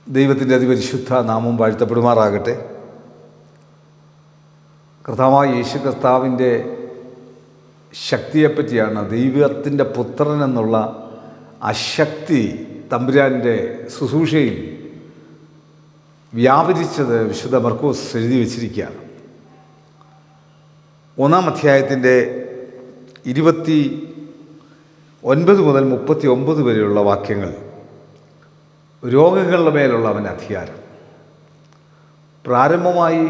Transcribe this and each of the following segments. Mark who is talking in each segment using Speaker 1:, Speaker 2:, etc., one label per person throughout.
Speaker 1: ദൈവത്തിൻ്റെ അതിപരിശുദ്ധ നാമം വാഴ്ത്തപ്പെടുമാറാകട്ടെ. കർത്താവായ യേശു കർത്താവിൻ്റെ ശക്തിയെപ്പറ്റിയാണ്, ദൈവത്തിൻ്റെ പുത്രൻ എന്നുള്ള ആ ശക്തി തമ്പുരാൻ്റെ ശുശ്രൂഷയിൽ വ്യാപരിച്ചത് വിശുദ്ധ മർക്കോസ് എഴുതി വച്ചിരിക്കുകയാണ്. 1-ാം അധ്യായത്തിൻ്റെ 29 മുതൽ 39 വരെയുള്ള വാക്യങ്ങൾ രോഗങ്ങളുടെ മേലുള്ള അവൻ്റെ അധികാരം. പ്രാരംഭമായി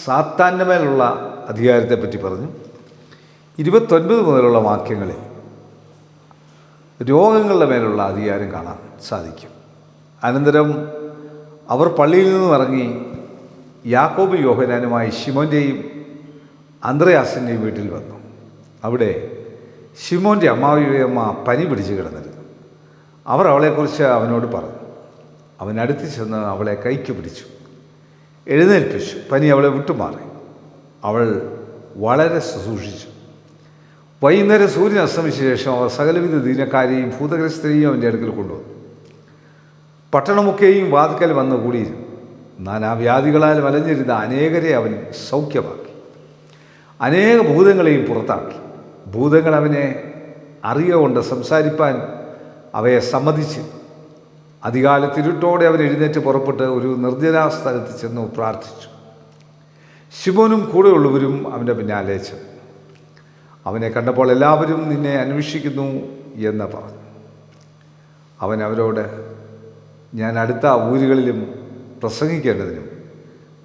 Speaker 1: സാത്താൻ്റെ മേലുള്ള അധികാരത്തെപ്പറ്റി പറഞ്ഞു. 29 മുതലുള്ള വാക്യങ്ങളിൽ രോഗങ്ങളുടെ മേലുള്ള അധികാരം കാണാൻ സാധിക്കും. അനന്തരം അവർ പള്ളിയിൽ നിന്നും ഇറങ്ങി യാക്കോബ് യോഹന്നാനുമായി ശിമോൻ്റെയും അന്ത്രയാസിൻ്റെയും വീട്ടിൽ വന്നു. അവിടെ ശിമോൻ്റെ അമ്മാവിയമ്മ പനി പിടിച്ച് കിടന്നിരുന്നു. അവർ അവളെക്കുറിച്ച് അവനോട് പറഞ്ഞു. അവൻ അടുത്ത് ചെന്ന് അവളെ കൈക്ക് പിടിച്ചു, എഴുന്നേൽപ്പിച്ചു. പനി അവളെ വിട്ടുമാറി. അവൾ വളരെ ശുശ്രൂഷിച്ചു. വൈകുന്നേരം സൂര്യൻ അസ്തമിച്ച ശേഷം അവർ സകലവിധ ദീനക്കാരെയും ഭൂതഗ്രസ്തരെയും അവൻ്റെ അടുക്കൽ കൊണ്ടുവന്നു. പട്ടണമൊക്കെയും വാതിക്കൽ വന്ന് കൂടിയിരുന്നു. നാനാവ്യാധികളാൽ വലഞ്ഞിരുന്ന അനേകരെ അവൻ സൗഖ്യമാക്കി. അനേക ഭൂതങ്ങളെയും പുറത്താക്കി. ഭൂതങ്ങൾ അവനെ അറിയുക കൊണ്ട് സംസാരിപ്പാൻ അവയെ സമ്മതിച്ച് അധികാലത്തിരുട്ടോടെ അവൻ എഴുന്നേറ്റ് പുറപ്പെട്ട് ഒരു നിർജ്ജന സ്ഥലത്ത് ചെന്ന് പ്രാർത്ഥിച്ചു. ശിമോനും കൂടെയുള്ളവരും അവൻ്റെ പിന്നാലെ ചെന്നു. അവനെ കണ്ടപ്പോൾ എല്ലാവരും നിന്നെ അന്വേഷിക്കുന്നു എന്ന് പറഞ്ഞു. അവൻ അവരോട്, ഞാൻ അടുത്ത ഊരുകളിലും പ്രസംഗിക്കേണ്ടതിനും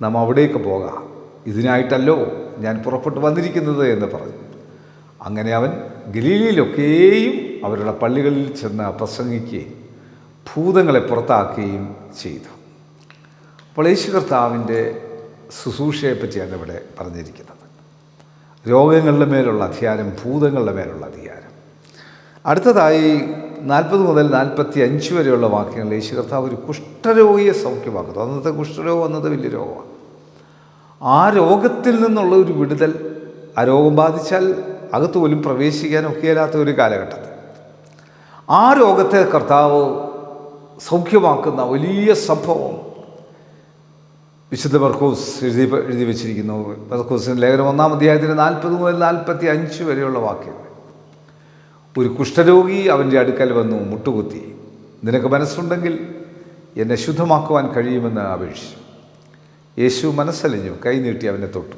Speaker 1: നാം അവിടേക്ക് പോകാം, ഇതിനായിട്ടല്ലോ ഞാൻ പുറപ്പെട്ടു വന്നിരിക്കുന്നത് എന്ന് പറഞ്ഞു. അങ്ങനെ അവൻ ഗലീലയിലൊക്കെയും അവരുടെ പള്ളികളിൽ ചെന്ന് പ്രസംഗിക്കുകയും ഭൂതങ്ങളെ പുറത്താക്കുകയും ചെയ്തു. അപ്പോൾ യേശു കർത്താവിൻ്റെ ശുശ്രൂഷയെപ്പറ്റിയാണ് ഇവിടെ പറഞ്ഞിരിക്കുന്നത്. രോഗങ്ങളുടെ മേലുള്ള അധികാരം, ഭൂതങ്ങളുടെ മേലുള്ള അധികാരം. അടുത്തതായി 40 മുതൽ 45 വരെയുള്ള വാക്യങ്ങളിൽ യേശു കർത്താവ് ഒരു കുഷ്ഠരോഗിയെ സൗഖ്യമാക്കുന്നു. അന്നത്തെ കുഷ്ഠരോഗം എന്നത് വലിയ രോഗമാണ്. ആ രോഗത്തിൽ നിന്നുള്ള ഒരു വിടുതൽ, ആ രോഗം ബാധിച്ചാൽ അകത്ത് പോലും പ്രവേശിക്കാനൊക്കെയില്ലാത്ത ഒരു കാലഘട്ടത്തിൽ ആ രോഗത്തെ കർത്താവ് സൗഖ്യമാക്കുന്ന വലിയ സംഭവം വിശുദ്ധ മർക്കോസ് എഴുതി വച്ചിരിക്കുന്നു. മർക്കോസിൻ്റെ ലേഖനം 1-ാം അധ്യായത്തിന് 40 മുതൽ 45 വരെയുള്ള വാക്യങ്ങൾ. ഒരു കുഷ്ഠരോഗി അവൻ്റെ അടുക്കൽ വന്നു മുട്ടുകുത്തി, നിനക്ക് മനസ്സുണ്ടെങ്കിൽ എന്നെ ശുദ്ധമാക്കുവാൻ കഴിയുമെന്ന് അപേക്ഷിച്ചു. യേശു മനസ്സലിഞ്ഞു, കൈനീട്ടി അവനെ തൊട്ടു.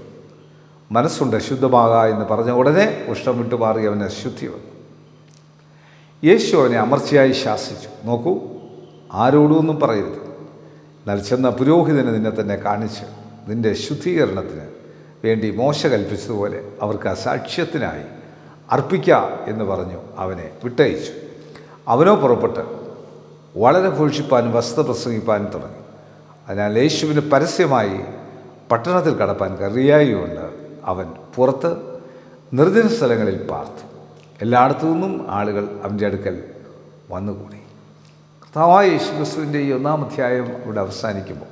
Speaker 1: മനസ്സുണ്ട്, ശുദ്ധമാകാ എന്ന് പറഞ്ഞ ഉടനെ കുഷ്ഠം വിട്ടുമാറി അവന് ശുദ്ധി വന്നു. യേശു അവനെ അമർച്ചയായി ശാസിച്ചു. നോക്കൂ, ആരോടൊന്നും പറയരുത്. എന്നാൽ ചെന്ന പുരോഹിതന് നിന്നെ തന്നെ കാണിച്ച് നിൻ്റെ ശുദ്ധീകരണത്തിന് വേണ്ടി മോശ കൽപ്പിച്ചതുപോലെ അവർക്ക് ആ സാക്ഷ്യത്തിനായി അർപ്പിക്കാം എന്ന് പറഞ്ഞു അവനെ വിട്ടയച്ചു. അവനോ പുറപ്പെട്ട് വളരെ ഘോഷിപ്പാനും വസ്തുത പ്രസംഗിപ്പാനും തുടങ്ങി. അതിനാൽ യേശുവിന് പരസ്യമായി പട്ടണത്തിൽ കടപ്പാൻ കഴിയായതുകൊണ്ട് അവൻ പുറത്ത് നിർജ്ജന സ്ഥലങ്ങളിൽ പാർത്തു. എല്ലായിടത്തു നിന്നും ആളുകൾ അവൻ്റെ അടുക്കൽ വന്നുകൂടി. കർത്താവായ യേശു ക്രിസ്തുവിൻ്റെ ഈ 1-ാം അധ്യായം ഇവിടെ അവസാനിക്കുമ്പോൾ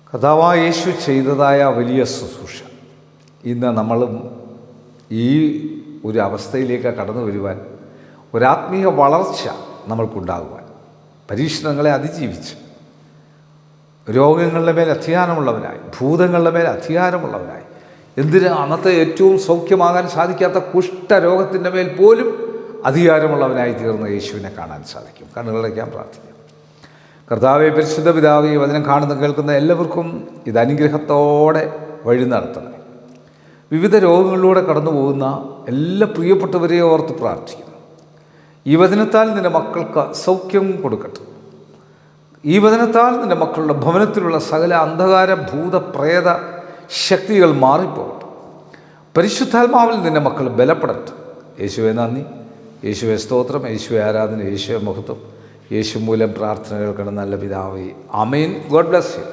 Speaker 1: കർത്താവായ യേശു ചെയ്തതായ വലിയ ശുശ്രൂഷ ഇന്ന് നമ്മളും ഈ ഒരു അവസ്ഥയിലേക്ക് കടന്നു വരുവാൻ, ഒരാത്മീയ വളർച്ച നമ്മൾക്കുണ്ടാകുവാൻ, പരീക്ഷണങ്ങളെ അതിജീവിച്ച് രോഗങ്ങളുടെ മേൽ അധികാരമുള്ളവനായി, ഭൂതങ്ങളുടെ മേൽ അധികാരമുള്ളവനായി, എന്തിന് അന്നത്തെ ഏറ്റവും സൗഖ്യമാകാൻ സാധിക്കാത്ത കുഷ്ഠരോഗത്തിൻ്റെ മേൽ പോലും അധികാരമുള്ളവനായി തീർന്ന യേശുവിനെ കാണാൻ സാധിക്കും. കണ്ണുകളടയ്ക്കാൻ പ്രാർത്ഥിക്കാം. കർത്താവേ, പരിശുദ്ധ പിതാവേ, വചനം കാണുന്ന കേൾക്കുന്ന എല്ലാവർക്കും ഇത് അനുഗ്രഹത്തോടെ വഴി നടത്തണമേ. വിവിധ രോഗങ്ങളിലൂടെ കടന്നു പോകുന്ന എല്ലാ പ്രിയപ്പെട്ടവരെയും ഓർത്ത് പ്രാർത്ഥിക്കുന്നു. ഈ വചനത്താൽ നിൻ്റെ മക്കൾക്ക് സൗഖ്യം കൊടുക്കട്ടെ. ഈ വചനത്താൽ നിൻ്റെ മക്കളുടെ ഭവനത്തിലുള്ള സകല അന്ധകാര ഭൂത പ്രേത ശക്തികൾ മാറിപ്പോകട്ടെ. പരിശുദ്ധാത്മാവിൽ നിൻ്റെ മക്കൾ ബലപ്പെടട്ടെ. യേശുവെ നന്ദി, യേശുവെ സ്തോത്രം, യേശുവെ ആരാധന, യേശുവെ മഹത്വം. യേശു മൂലം പ്രാർത്ഥന കേൾക്കണം നല്ല പിതാവേ. ആമേൻ. God bless U.